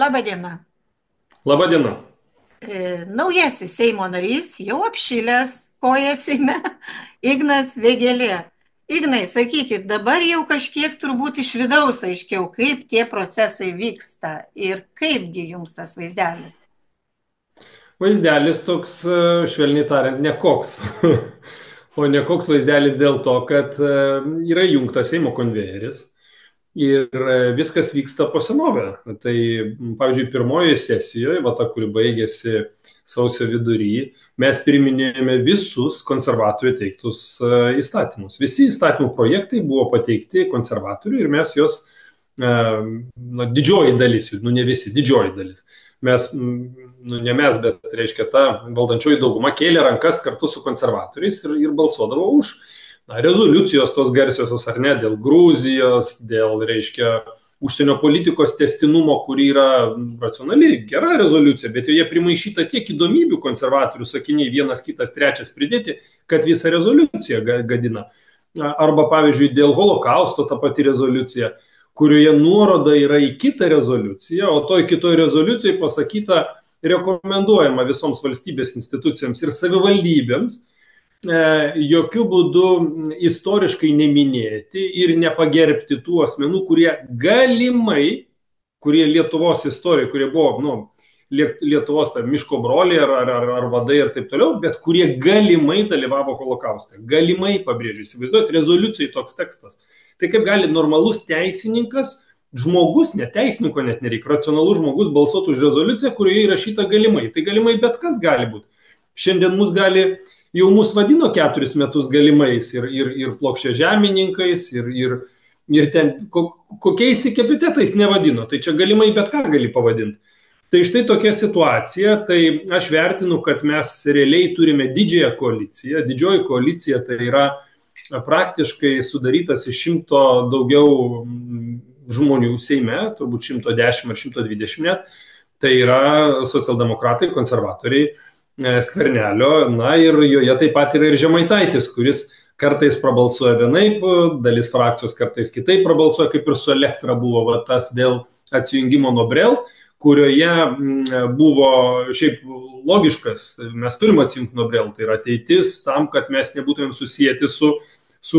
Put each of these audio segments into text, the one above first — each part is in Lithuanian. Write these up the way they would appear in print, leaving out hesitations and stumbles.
Labadiena. Labą dieną. Naujasis Seimo narys jau apšilęs koją Seime, Ignas Vėgėlė. Ignai, sakykit, dabar jau kažkiek turbūt iš vidaus aiškiau, kaip tie procesai vyksta ir kaipgi jums tas vaizdelis. Vaizdelis toks, švelniai tariant, nekoks. O nekoks vaizdelis dėl to, kad yra jungtas Seimo konvejeris ir viskas vyksta po senovę. Tai, pavyzdžiui, pirmojoje sesijoje, va ta, kuri baigėsi sausio vidury, mes priminėjome visus konservatorių teiktus įstatymus. Visi įstatymų projektai buvo pateikti konservatorių ir mes juos, didžioji dalis jų, ne visi, didžioji dalis. Mes, ne mes, bet, reiškia, ta valdančioji dauguma kėlė rankas kartu su konservatoriais ir balsuodavo už rezoliucijos tos garsiosios ar ne, dėl Gruzijos, dėl, reiškia, užsienio politikos tęstinumo, kuri yra racionali, gera rezoliucija, bet joje primaišyta tiek įdomybių konservatorių sakiniai, vienas, kitas, trečias pridėti, kad visą rezoliuciją gadina. Arba, pavyzdžiui, dėl holokausto ta pati rezoliucija, kurioje nuoroda yra į kitą rezoliuciją, o toj kitoj rezoliucijai pasakyta, rekomenduojama visoms valstybės institucijoms ir savivaldybėms jokių būdų istoriškai neminėti ir nepagerbti tų asmenų, kurie Lietuvos istorijoje, kurie buvo, Lietuvos miško broliai ar vadai ir taip toliau, bet kurie galimai dalyvavo holokauste. Galimai, pabrėžiu, įsivaizduojat, rezoliucijai toks tekstas. Tai kaip gali normalus teisininkas, žmogus, ne teisininko net nereikia, racionalus žmogus balsuoti už rezoliuciją, kurioje įrašyta galimai. Tai galimai bet kas gali būti. Šiandien jau mus vadino 4 metus galimais ir plokščiažemininkais, ir ten kokiais tik epitetais nevadino. Tai čia galimai bet ką gali pavadinti. Tai štai tokia situacija, tai aš vertinu, kad mes realiai turime didžiąją koaliciją. Didžioji koalicija tai yra praktiškai sudarytas iš 100 daugiau žmonių Seime, turbūt 110 ar 120 net. Tai yra socialdemokratai, konservatoriai, Skvernelio, ir joje taip pat yra ir Žemaitaitis, kuris kartais prabalsuoja vienaip, dalis frakcijos kartais kitaip prabalsuoja, kaip ir su Elektra buvo tas dėl atsijungimo nuo Brel, kurioje buvo šiaip logiškas, mes turim atsijungti nuo Brel, tai yra ateitis tam, kad mes nebūtumėm susijęti su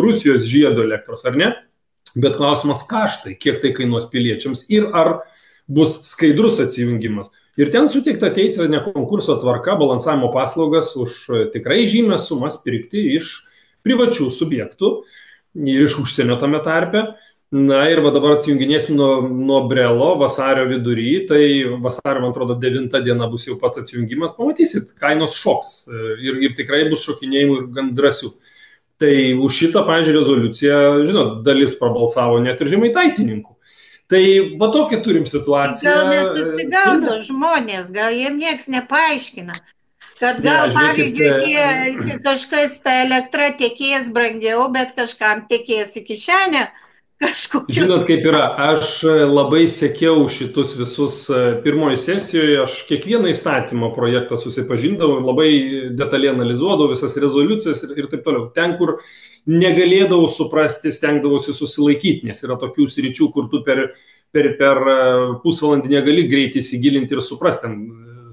Rusijos žiedo elektros, ar ne? Bet klausimas kaštai, kiek tai kainuos piliečiams ir ar bus skaidrus atsijungimas. Ir ten suteikta teisė, ne konkurso tvarka, balansavimo paslaugas už tikrai žymės sumas pirkti iš privačių subjektų ir iš užsienio tame tarpe. Ir dabar atsijunginėsim nuo Brelo vasario vidury, tai vasario, man atrodo, 9 diena bus jau pats atsijungimas, pamatysit, kainos šoks ir tikrai bus šokinėjimų ir gan drąsių. Tai už šitą, pavyzdžiui, rezoliuciją, žinot, dalis prabalsavo net ir žemaitaitininkų. Tai va tokią turim situaciją. Gal nesusigaudo žmonės, gal jiem nieks nepaaiškina, kad gal, pavyzdžiui, kažkas ta elektra tiekėjas brangiau, bet kažkam tiekėjas į kišenę. Žinot, kaip yra, aš labai sekiau šitus visus pirmoji sesijoje, aš kiekvieną įstatymo projektą susipažindavau, labai detaliai analizuodavau visas rezoliucijas ir taip toliau. Ten, kur negalėdavau suprasti, stengdavausi susilaikyti, nes yra tokių sričių, kur tu per pusvalandį negali greitai įsigilinti ir suprasti,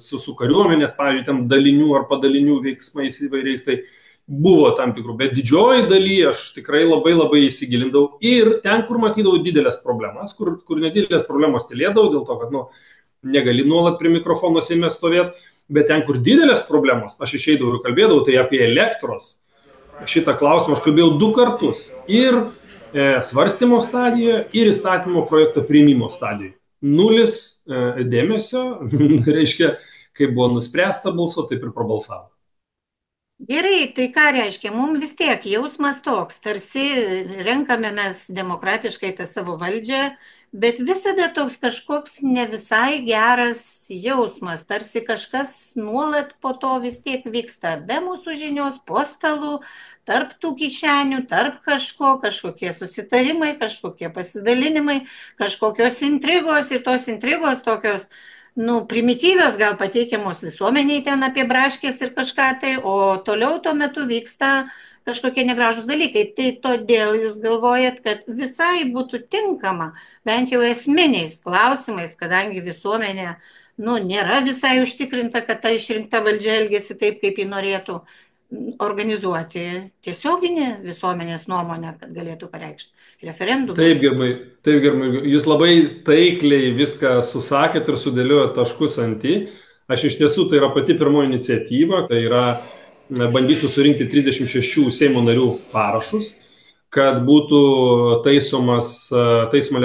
su kariuomenės, pavyzdžiui, ten dalinių ar padalinių veiksmais įvairiais, tai buvo tam tikrų, bet didžioji daly aš tikrai labai įsigilindavau ir ten, kur matydavau didelės problemas, kur nedidelės problemos tylėdavau, dėl to, kad negali nuolat prie mikrofono Seime stovėti, bet ten, kur didelės problemos, aš išeidavau ir kalbėdavau, tai apie elektros šitą klausimą aš kalbėjau 2 kartus ir svarstymo stadijoje ir įstatymo projekto priimimo stadijoje. 0 dėmesio, reiškia, kai buvo nuspręsta balsuoti, taip ir prabalsavo. Gerai, tai ką reiškia? Mums vis tiek jausmas toks, tarsi renkame mes demokratiškai tą savo valdžią, bet visada toks kažkoks ne visai geras jausmas, tarsi kažkas nuolat po to vis tiek vyksta, be mūsų žinios, po stalu, tarp tų kišenių, tarp kažkokie susitarimai, kažkokie pasidalinimai, kažkokios intrigos ir tos intrigos tokios, primityvios gal pateikiamos visuomeniai ten apie braškės ir kažką tai, o toliau tuo metu vyksta kažkokie negražūs dalykai. Tai todėl jūs galvojat, kad visai būtų tinkama, bent jau esminiais klausimais, kadangi visuomenė, nu, nėra visai užtikrinta, kad ta išrinkta valdžia elgesi taip, kaip ji norėtų, organizuoti tiesioginį visuomenės nuomonę, kad galėtų pareikšti referendumą. Taip, Germai, jūs labai taikliai viską susakėt ir sudėliojot taškus ant į. Aš iš tiesų, tai yra pati pirmoji iniciatyva, tai yra bandysiu surinkti 36 Seimo narių parašus, kad būtų taisoma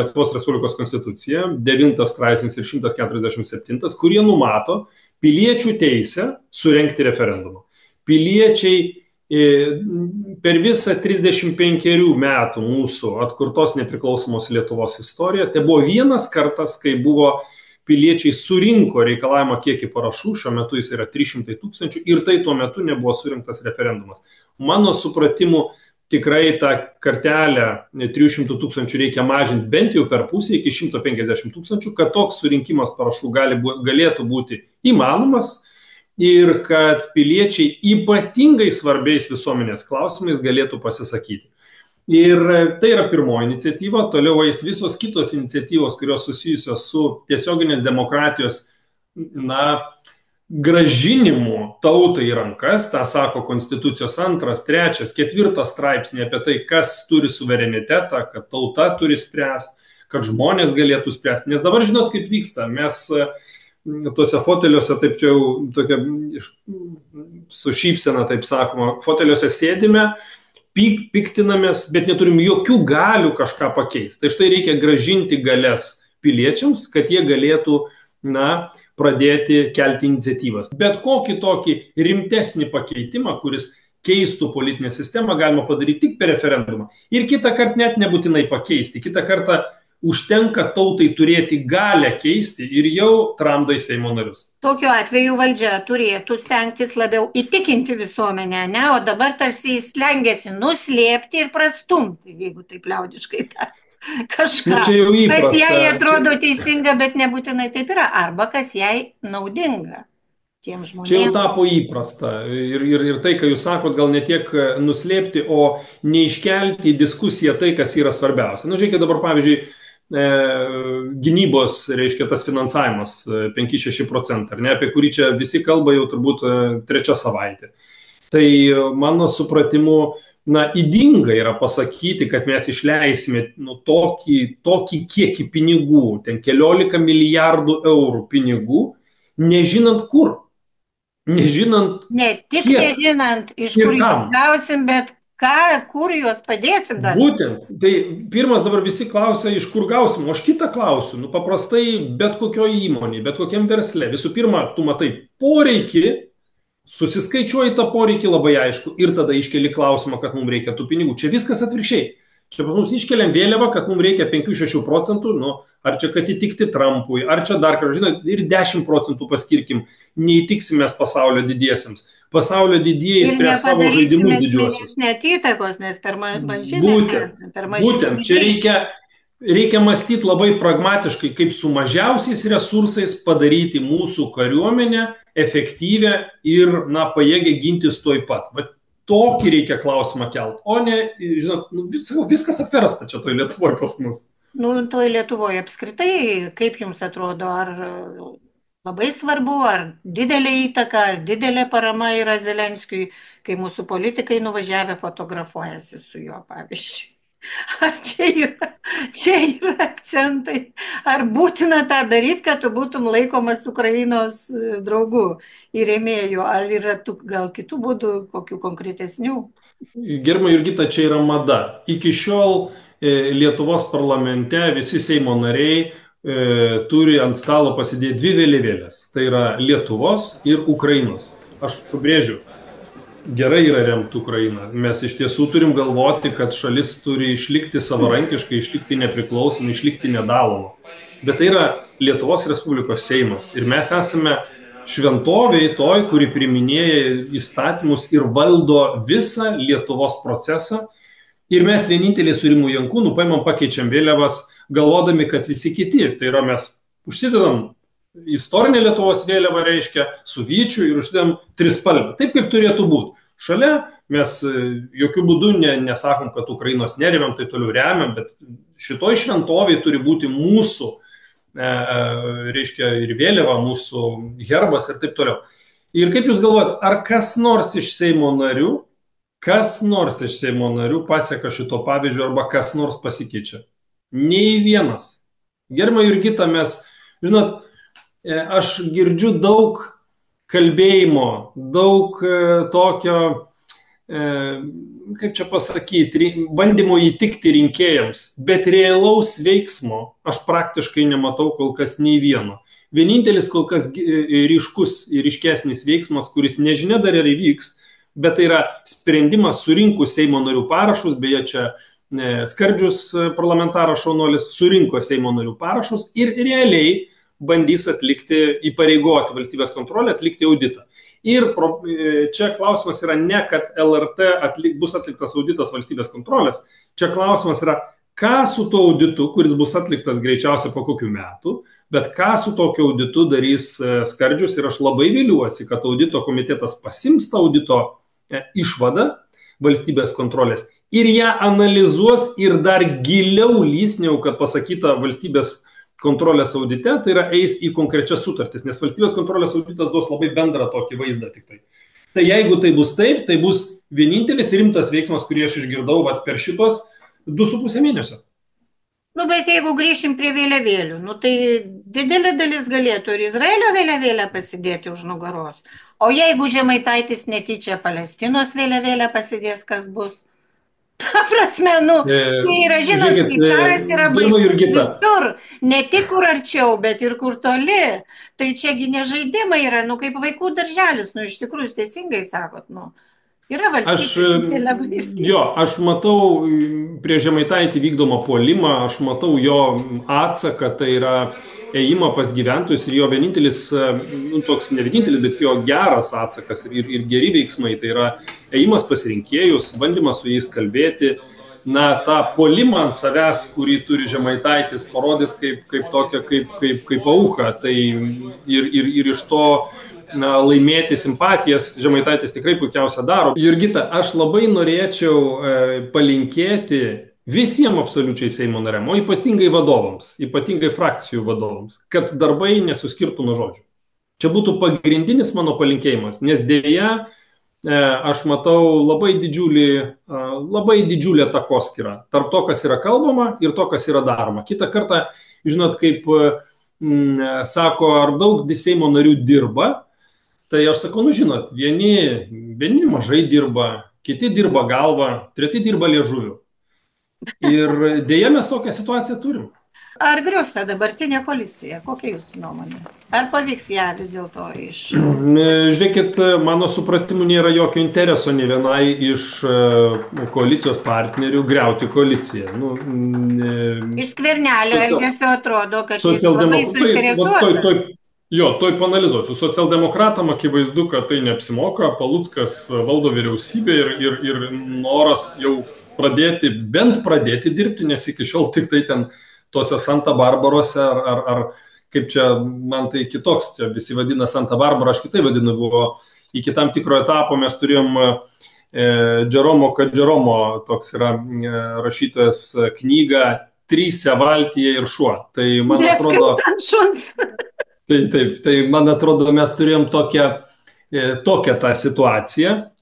Lietuvos Respublikos konstitucija, 9 straipsnis ir 147, kurie numato piliečių teisę surengti referendumą. Piliečiai per visą 35 metų mūsų atkurtos nepriklausomos Lietuvos istoriją, tai buvo vienas kartas, kai buvo piliečiai surinko reikalavimą kiekį parašų, šiuo metu jis yra 300 000 ir tai tuo metu nebuvo surinktas referendumas. Mano supratimu, tikrai tą kartelę 300 000 reikia mažinti bent jau per pusę iki 150 000, kad toks surinkimas parašų galėtų būti įmanomas ir kad piliečiai ypatingai svarbiais visuomenės klausimais galėtų pasisakyti. Ir tai yra pirmoji iniciatyva, toliau eis visos kitos iniciatyvos, kurios susijusios su tiesioginės demokratijos, grąžinimu tautai į rankas, tą sako Konstitucijos 2, 3, 4 straipsnė apie tai, kas turi suverenitetą, kad tauta turi spręsti, kad žmonės galėtų spręsti. Nes dabar žinot, kaip vyksta, mes tuose foteliuose, taip čia jau tokia su šypsena, taip sakoma, foteliuose sėdime, piktinamės, bet neturim jokių galių kažką pakeisti. Tai štai reikia grąžinti galias piliečiams, kad jie galėtų, pradėti kelti iniciatyvas. Bet kokį tokį rimtesnį pakeitimą, kuris keistų politinę sistemą, galima padaryti tik per referendumą. Ir kitą kartą net nebūtinai pakeisti. Kitą kartą užtenka tautai turėti galę keisti ir jau tramdai Seimo narius. Tokiu atveju valdžia turėtų stengtis labiau įtikinti visuomenę, ne? O dabar tarsi jis stengiasi nuslėpti ir prastumti, jeigu taip liaudiškai kažką, kas jai atrodo teisinga, bet nebūtinai taip yra, arba kas jai naudinga tiem žmonėms. Čia jau tapo įprasta ir tai, ką jūs sakot, gal ne tiek nuslėpti, o neiškelti į diskusiją tai, kas yra svarbiausia. Žiūrėkit dabar, pavyzdžiui, gynybos, reiškia, tas finansavimas 5-6%, ar ne, apie kurį čia visi kalba jau turbūt 3 savaitė. Tai mano supratimu, ydinga yra pasakyti, kad mes išleisime tokį kiekį pinigų, ten 14 milijardų eurų pinigų, nežinant kur. Nežinant ne tik kiek, nežinant, iš kur juos gausim, bet kur juos padėsim dar. Būtent. Tai pirmas dabar visi klausia, iš kur gausim, o aš kitą klausiu. Paprastai bet kokioje įmonėje, bet kokiam versle. Visų pirma, tu matai poreikį, susiskaičiuoji tą poreikį labai aišku ir tada iškeli klausimą, kad mums reikia tų pinigų. Čia viskas atvirkščiai. Čia pas mus iškeliam vėliavą, kad mums reikia 5-6%, ar čia kad įtikti Trumpui, ar čia dar kažką, žinot, ir 10% paskirkim, neįtiksimės pasaulio didiesiems. Pasaulio didieji spręs savo žaidimus didžiuosius. Net įtakos, nes per maži. Būtent, čia reikia mąstyti labai pragmatiškai, kaip su mažiausiais resursais padaryti mūsų kariuomenę efektyvę ir, pajėgia gintis tuoj pat. Tokį reikia klausimą kelt, o ne, žinot, viskas apversta čia toj Lietuvoje pas mus. Toj Lietuvoje apskritai, kaip jums atrodo, ar labai svarbu, ar didelė įtaka, ar didelė parama yra Zelenskiui, kai mūsų politikai nuvažiavę fotografuojasi su juo, pavyzdžiui. Ar čia yra akcentai, ar būtina tą daryti, kad tu būtum laikomas Ukrainos draugų ir rėmėjų, ar yra gal kitų būdų, kokių konkretesnių? Gerbiama Jurgita, čia yra mada. Iki šiol Lietuvos parlamente visi Seimo nariai turi ant stalo pasidėti 2 vėliavėlės. Tai yra Lietuvos ir Ukrainos. Aš pabrėžiu, gerai yra remti Ukrainą. Mes iš tiesų turim galvoti, kad šalis turi išlikti savarankiškai, išlikti nepriklausomai, išlikti nedaloma. Bet tai yra Lietuvos Respublikos Seimas. Ir mes esame šventovėj toj, kuri priiminėja įstatymus ir valdo visą Lietuvos procesą. Ir mes vieninteliai su Rimu Jankūnu paimam, pakeičiam vėliavas, galvodami, kad visi kiti. Tai yra mes užsidedam istorinė Lietuvos vėliava, reiškia, su vyčiu ir užsidėm trispalvę. Taip, kaip turėtų būti. Šalia mes jokių būdų nesakom, kad Ukrainos neremiam, tai toliau remiam, bet šitoj šventoviai turi būti mūsų, reiškia, ir vėliava, mūsų herbas ir taip toliau. Ir kaip Jūs galvojat, ar kas nors iš Seimo narių paseka šito pavyzdžio arba kas nors pasikeičia? Nei vienas. Gerbiama Jurgita, žinot, aš girdžiu daug kalbėjimo, daug tokio, kaip čia pasakyti, bandymo įtikti rinkėjams, bet realaus veiksmo aš praktiškai nematau kol kas nei vieno. Vienintelis kol kas ryškus ir ryškesnis veiksmas, kuris nežinia dar ir įvyks, bet tai yra sprendimas surinkus Seimo narių parašus, beje čia Skardžius parlamentaras šaunuolis surinko Seimo narių parašus ir realiai bandys įpareigoti valstybės kontrolę atlikti auditą. Ir čia klausimas yra ne, kad LRT bus atliktas auditas valstybės kontrolės, čia klausimas yra, ką su tuo auditu, kuris bus atliktas greičiausiai po kokių metų, bet ką su tokiu auditu darys Skardžius ir aš labai viliuosi, kad audito komitetas pasims tą audito išvadą valstybės kontrolės ir ją analizuos ir dar giliau lys, negu kad pasakyta valstybės kontrolės audite, tai yra eis į konkrečias sutartis, nes valstybės kontrolės auditas duos labai bendrą tokį vaizdą tik tai. Tai jeigu tai bus taip, tai bus vienintelis rimtas veiksmas, kurį aš išgirdau per šitos 2,5 mėnesio. Nu, bet jeigu grįšim prie vėliavėlių, tai didelė dalis galėtų ir Izraelio vėliavėlę pasidėti už nugaros. O jeigu Žemaitaitis netyčia Palestinos vėliavėlę pasidės, kas bus? Ta prasme, tai yra, žinot, kaip karas yra baisus visur, ne tik kur arčiau, bet ir kur toli. Tai čiagi nežaidimai yra, kaip vaikų darželis, iš tikrųjų, jūs teisingai sakot, yra valstybės. Aš matau prie Žemaitaitį vykdomą puolimą, aš matau jo atsaką, tai yra ėjimą pas gyventojus ir jo vienintelis, toks ne vienintelis, bet jo geras atsakas ir geri veiksmai, tai yra ėjimas pas rinkėjus, bandymas su jais kalbėti, tą puolimą ant savęs, kurį turi Žemaitaitis, parodyti kaip auką, tai ir iš to laimėti simpatijas Žemaitaitis tikrai puikiausia daro. Jurgita, aš labai norėčiau palinkėti visiems absoliučiai Seimo nariam, o ypatingai vadovams, ypatingai frakcijų vadovams, kad darbai nesuskirtų nuo žodžių. Čia būtų pagrindinis mano palinkėjimas, nes dėja aš matau labai didžiulę takoskyrą tarp to, kas yra kalbama ir to, kas yra daroma. Kitą kartą, žinot, kaip sako, ar daug Seimo narių dirba, tai aš sakau, žinot, vieni mažai dirba, kiti dirba galvą, treti dirba liežuviu. Ir dėja mes tokią situaciją turim. Ar grius ta dabartinė koalicija? Kokia jūsų nuomonė? Ar pavyks ją vis dėlto Žiūrėkit, mano supratimu nėra jokio intereso ne vienai iš koalicijos partnerių griauti koaliciją. Iš Skvernelio elgesio atrodo, kad jis labai suinteresuotas. Toj panalizuosiu. Socialdemokratam akivaizdu, kad tai neapsimoka. Paluckas valdo vyriausybę ir noras jau bent pradėti dirbti, nes iki šiol tik tai ten tose Santa Barbarose ar kaip čia, man tai kitoks, čia visi vadina Santa Barbara, aš kitai vadinu, buvo iki tam tikro etapo mes turėjom Džeromo Kadžeromo, toks yra rašytojas knygą Trysia valtyje ir šuo. Tai man atrodo... Tai man atrodo, mes turėjom tokią tą situaciją,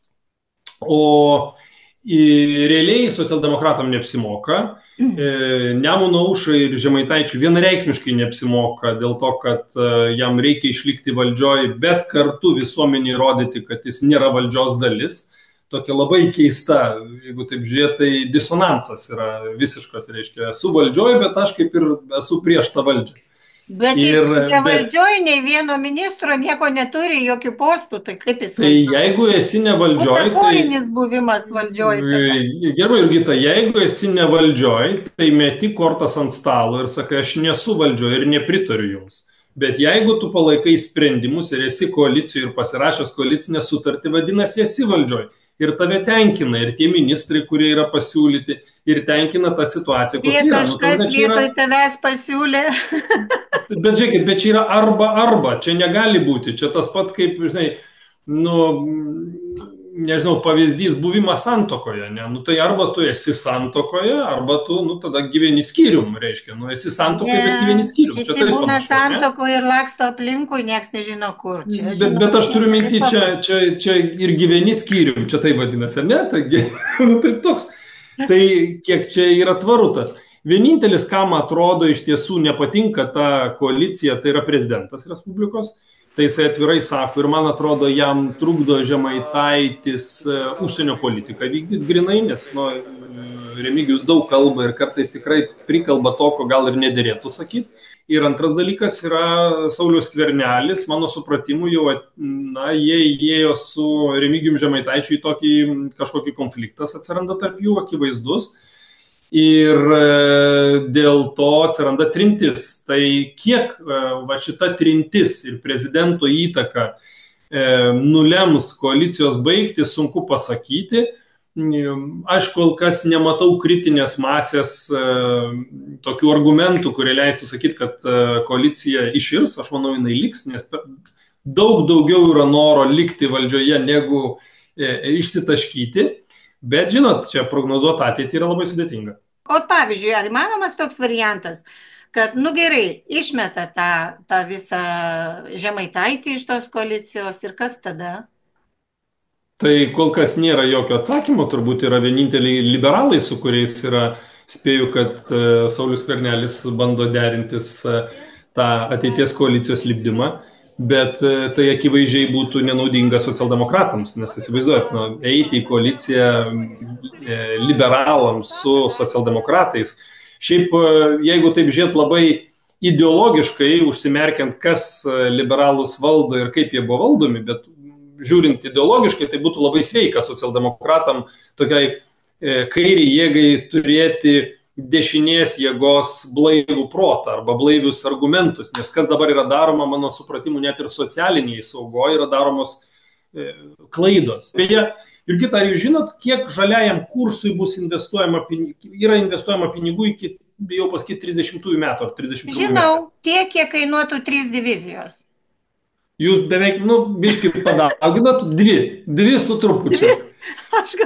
o realiai socialdemokratam neapsimoka, Nemuno Aušrai ir Žemaitaičiui vienareikšmiškai neapsimoka dėl to, kad jam reikia išlikti valdžioj, bet kartu visuomeniai rodyti, kad jis nėra valdžios dalis. Tokia labai keista, jeigu taip žiūrėt, tai disonansas yra visiškas, reiškia, esu valdžioj, bet aš kaip ir esu prieš tą valdžią. Bet jis valdžioj, nei vieno ministro nieko neturi, jokių postų, tai kaip jis... Tai jeigu esi ne valdžioj... Metaforinis buvimas valdžioj. Gerai, Jurgita, jeigu esi ne valdžioj, tai meti kortas ant stalo ir sakai, aš nesu valdžioj ir nepritariu jums. Bet jeigu tu palaikai sprendimus ir esi koalicijoje ir pasirašęs koalicinę sutartį, vadinasi, esi valdžioj. Ir tave tenkina, ir tie ministrai, kurie yra pasiūlyti, ir tenkina tą situaciją. Kažkas vietoj tavęs pasiūlė. Bet žiūrėkit, bet čia yra arba, čia negali būti. Čia tas pats kaip, žinai, nežinau, pavyzdys buvimas santokoje, ne? Nu, tai arba tu esi santokoje, arba tu, nu, tada gyveni skyrium, reiškia, nu, esi santokoje, bet gyveni Ne, skyrium, čia kiti taip būna panašu, ar ne? santokų ir laksto aplinkui, nieks nežino kur. Čia, žinau, Bet aš turiu minti, paprasta. čia ir gyveni skyrium, čia taip vadinasi, ar ne? Taigi, nu, tai toks, tai kiek čia yra tvarutas. Vienintelis, kam atrodo iš tiesų nepatinka ta koalicija, tai yra prezidentas Respublikos. Tai jisai atvirai sako ir man atrodo, jam trukdo Žemaitaitis užsienio politiką vykdyti grinai, nes nu, Remigijus daug kalba ir kartais tikrai prikalba to, ko gal ir nederėtų sakyti. Ir antras dalykas yra Saulius Skvernelis, mano supratimu, jau jie įėjo su Remigijum Žemaitaičiu į tokį kažkokį konfliktas atsiranda tarp jų, akivaizdus. Ir dėl to atsiranda trintis. Tai kiek va šita trintis ir prezidento įtaka nulems koalicijos baigti, sunku pasakyti. Aš kol kas nematau kritinės masės tokių argumentų, kurie leistų sakyti, kad koalicija iširs. Aš manau, jinai liks, nes daug daugiau yra noro likti valdžioje negu išsitaškyti. Bet, žinot, čia prognozuoti ateitį yra labai sudėtinga. O pavyzdžiui, ar įmanomas toks variantas, kad, nu gerai, išmeta tą visą Žemaitaitį iš tos koalicijos ir kas tada? Tai kol kas nėra jokio atsakymo, turbūt yra vieninteliai liberalai, su kuriais yra, spėju, kad Saulius Skvernelis bando derintis tą ateities koalicijos lipdymą. Bet tai akivaizdžiai būtų nenaudinga socialdemokratams, nes įsivaizduojat, eiti į koaliciją liberalams su socialdemokratais. Šiaip, jeigu taip žiūrėt labai ideologiškai, užsimerkiant, kas liberalus valdo ir kaip jie buvo valdomi, bet žiūrint ideologiškai, tai būtų labai sveika socialdemokratam tokiai kairiai jėgai turėti dešinės jėgos blaivų protą arba blaivius argumentus, nes kas dabar yra daroma, mano supratimu, net ir socialiniai saugoje yra daromos klaidos. Beje, Jurgita, ar jūs žinot, kiek žaliajam kursui bus investuojama pinigų iki, bijau pasakyti, 30 metų ar 31 metų? Žinau, tiek, kiek kainuotų 3 divizijos. Jūs beveik, biškai padauginat, dvi su trupučiu.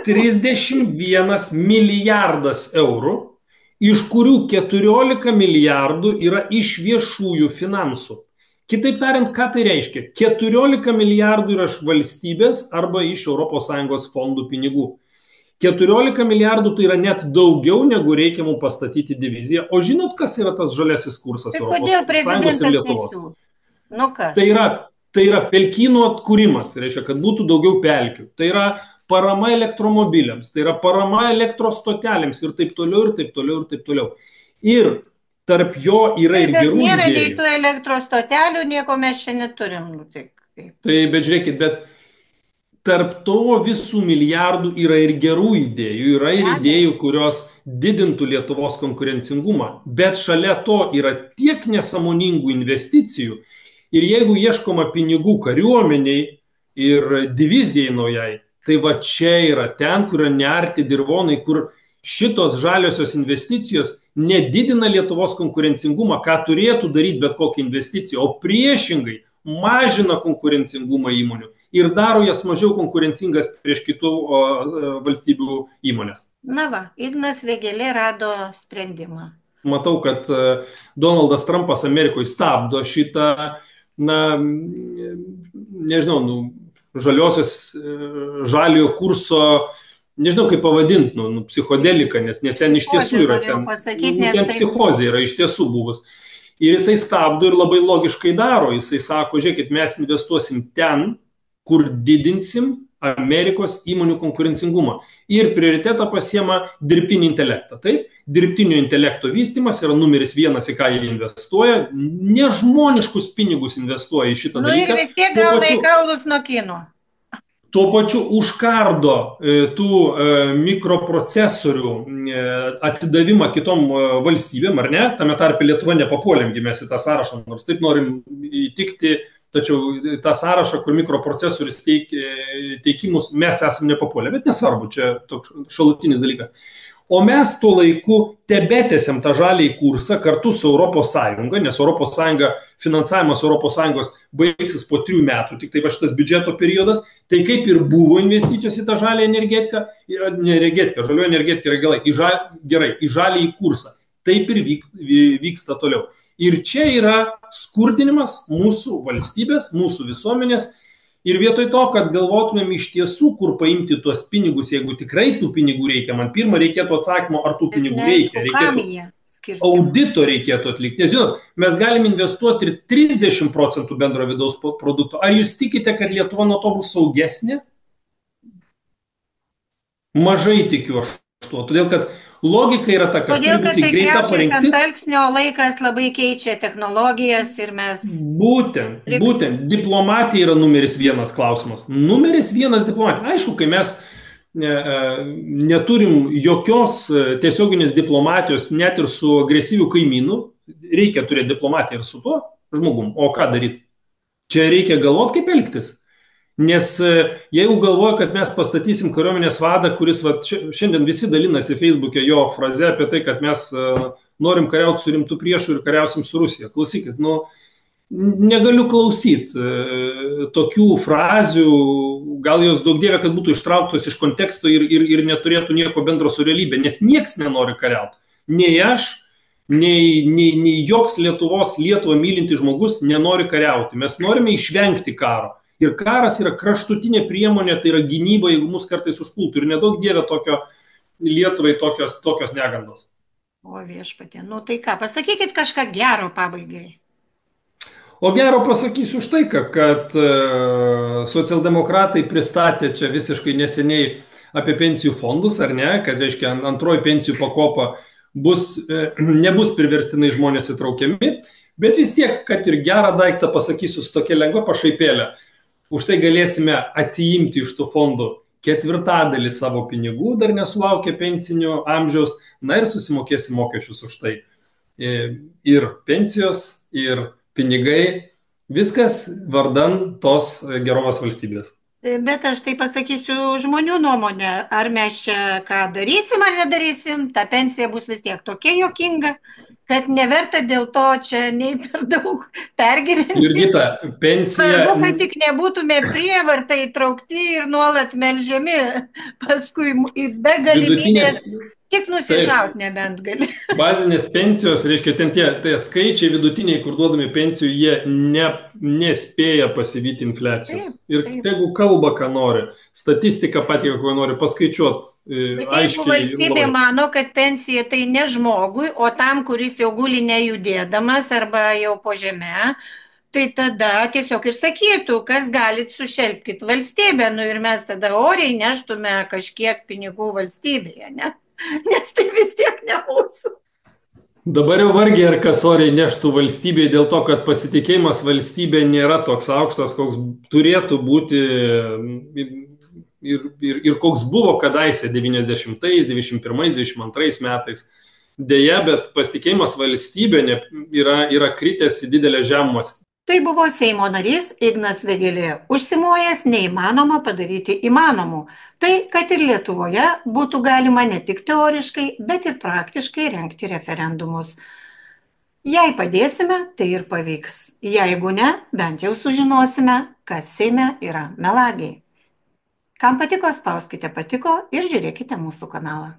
31 milijardas eurų, iš kurių 14 milijardų yra iš viešųjų finansų. Kitaip tariant, ką tai reiškia? 14 milijardų yra iš valstybės arba iš ES fondų pinigų. 14 milijardų tai yra net daugiau, negu reikia mums pastatyti diviziją. O žinot, kas yra tas žaliasis kursas Tai ES kodėl prezidentas ir Lietuvos? nesiūlo? Nu kas? Tai yra pelkynų atkūrimas, reiškia, kad būtų daugiau pelkių. Tai yra parama elektromobiliams, tai yra parama elektros stotelėms ir taip toliau, ir taip toliau, ir taip toliau. Ir tarp jo yra ir gerų idėjų. Nėra nei tų elektros stotelių, nieko mes čia neturim. Tai, bet žiūrėkit, bet tarp to visų milijardų yra ir gerų idėjų, yra ir idėjų, kurios didintų Lietuvos konkurencingumą, bet šalia to yra tiek nesąmoningų investicijų ir jeigu ieškoma pinigų kariuomeniai ir divizijai naujai, tai va čia yra ten, kur yra nearti dirvonai, kur šitos žaliosios investicijos nedidina Lietuvos konkurencingumą, ką turėtų daryti bet kokią investiciją, o priešingai mažina konkurencingumą įmonių ir daro jas mažiau konkurencingas prieš kitų valstybių įmonės. Na va, Ignas Vėgėlė rado sprendimą. Matau, kad Donaldas Trumpas Amerikoje stabdo šitą, nežinau, žaliojo kurso, nežinau kaip pavadinti, psichodelika, nes ten iš tiesų yra, ten psichozė yra iš tiesų buvus. Ir jisai stabdo ir labai logiškai daro, jisai sako, žiūrėkit, mes investuosim ten, kur didinsim Amerikos įmonių konkurencingumą. Ir prioritetą pasiema dirbtinį intelektą. Taip, dirbtinio intelekto vystymas yra numeris 1, į ką jie investuoja, nežmoniškus pinigus investuoja į šitą dalyką. Ir vis tiek gauna į kaulus nuo kino. Tuo pačiu užkardo tų mikroprocesorių atidavimą kitom valstybėm, ar ne? Tame tarpe Lietuva nepapuolėmgi mes į tą sąrašą, nors taip norim įtikti, tačiau tą sąrašą, kur mikroprocesorius teikimus mes esame nepapuolę, bet nesvarbu, čia toks šalutinis dalykas. O mes tuo laiku tebetėsiam tą žaliai kursą kartu su ES, nes ES finansavimas ES baigsis po 3 metų, tik tai va šitas biudžeto periodas, tai kaip ir buvo investicijos į tą žalią energetiką, žalioji energetika yra gerai, į žaliai kursą, taip ir vyksta toliau. Ir čia yra skurdinimas mūsų valstybės, mūsų visuomenės. Ir vietoj to, kad galvotumėm iš tiesų, kur paimti tuos pinigus, jeigu tikrai tų pinigų reikia, man pirmą reikėtų atsakymo, ar tų pinigų reikia. Audito reikėtų atlikti. Nes, žinot, mes galim investuoti ir 30% bendro vidaus produkto. Ar jūs tikite, kad Lietuva nuo to bus saugesnė? Mažai tikiu aš tuo. Todėl, kad logika yra ta, kad turi būti greita parengtis. Talksnio laikas labai keičia technologijas ir mes... Būtent. Diplomatija yra numeris 1 klausimas. Numeris 1 diplomatija. Aišku, kai mes neturim jokios tiesioginės diplomatijos net ir su agresyviu kaimynu, reikia turėti diplomatiją ir su tuo žmogum. O ką daryti? Čia reikia galvoti, kaip elgtis. Nes jeigu galvoja, kad mes pastatysim kariuomenės vadą, kuris šiandien visi dalinasi Facebook'e jo fraze apie tai, kad mes norim kariauti su rimtu priešu ir kariausim su Rusija. Klausykit, negaliu klausyti tokių frazių, gal jos daug dievė, kad būtų ištrauktos iš konteksto ir neturėtų nieko bendro su realybė, nes nieks nenori kariauti. Nei aš, nei joks Lietuvą mylinti žmogus nenori kariauti. Mes norime išvengti karo. Ir karas yra kraštutinė priemonė, tai yra gynyba, jeigu mus kartais užpultų. Ir nedaug dievė Lietuvai tokios negandos. O viešpatie, tai ką, pasakykit kažką gero pabaigai. O gero pasakysiu štai ką, kad socialdemokratai pristatė čia visiškai neseniai apie pensijų fondus, ar ne, kad, reiškia, antroji pensijų pakopa nebus priverstinai žmonės įtraukiami, bet vis tiek, kad ir gerą daiktą pasakysiu su tokia lengva pašaipėlė. Už tai galėsime atsiimti iš tų fondų 1/4 savo pinigų, dar nesulaukę pensinio amžiaus, ir susimokėsim mokesčius už tai. Ir pensijos, ir pinigai, viskas vardan tos gerovės valstybės. Bet aš tai pasakysiu žmonių nuomonę, ar mes čia ką darysim ar nedarysim, ta pensija bus vis tiek tokia juokinga, kad neverta dėl to čia nei per daug pergyventi. Jurgita, pensija... Svarbu, kad tik nebūtume prievartai įtraukti ir nuolat melžiami, paskui be galimybės tik nusišaut nebent gali. Bazinės pensijos, reiškia, ten tie skaičiai vidutiniai, kur duodami pensijų, jie nespėja pasivyti infliacijos. Ir tegu kalba, ką nori, statistika patiko, ko nori paskaičiuoti. Jeigu valstybė mano, kad pensija tai ne žmogui, o tam, kuris jau guli nejudėdamas arba jau po žeme, tai tada tiesiog ir sakytų, kas galit sušelpkit valstybę, ir mes tada oriai neštume kažkiek pinigų valstybėje, ne? Nes tai vis tiek ne mūsų. Dabar jau vargiai ar kas oriai neštų valstybėje dėl to, kad pasitikėjimas valstybė nėra toks aukštas, koks turėtų būti ir koks buvo kadaise 90-ais, 91-ais, 92-ais metais. Deja, bet pasitikėjimas valstybė yra kritęs į didelę žemumą. Tai buvo Seimo narys Ignas Vėgėlė, užsimojęs neįmanoma padaryti įmanomų. Tai, kad ir Lietuvoje būtų galima ne tik teoriškai, bet ir praktiškai rengti referendumus. Jei padėsime, tai ir pavyks. Jeigu ne, bent jau sužinosime, kas Seime yra melagiai. Kam patiko, spauskite patiko ir žiūrėkite mūsų kanalą.